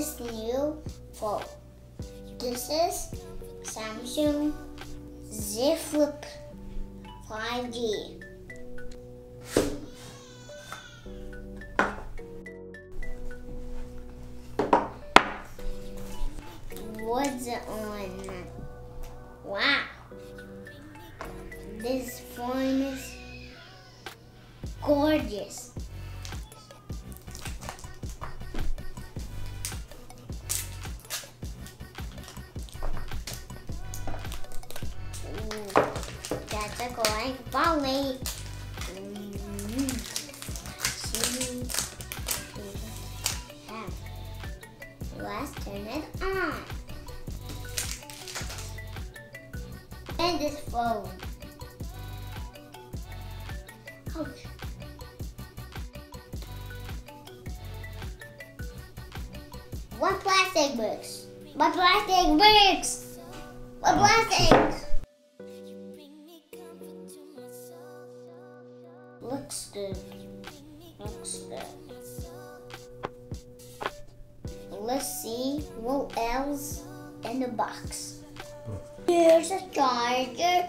this new phone. This is Samsung Z Flip 5G. What's on? Wow, this phone is gorgeous. That's a great volley. Let's turn it on. And this phone. Ouch. What plastic bricks? What plastic bricks? What plastics? Looks good. Looks good. Let's see what else in the box. Here's a charger,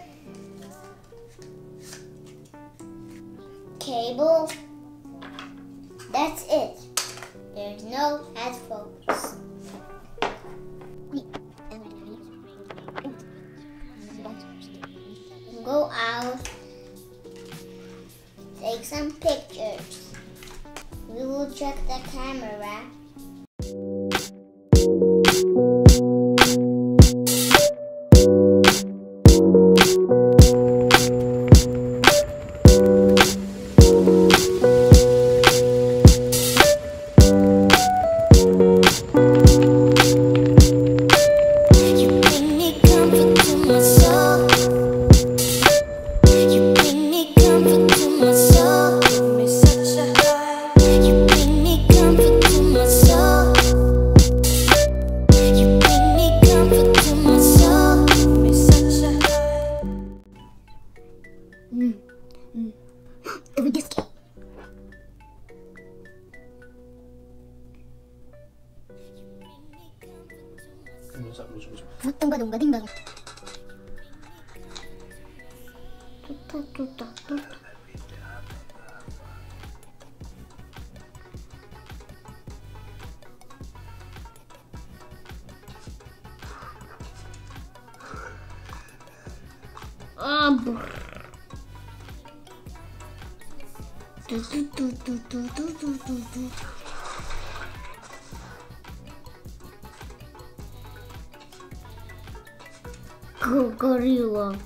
cable. That's it. There's no headphones. Go out, take some pictures. We will check the camera. Gorilla.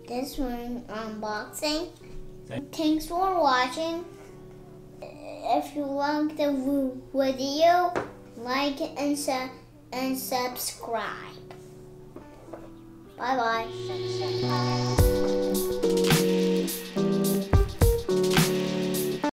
This one unboxing. Thanks for watching. If you like the video, like and subscribe. Bye bye.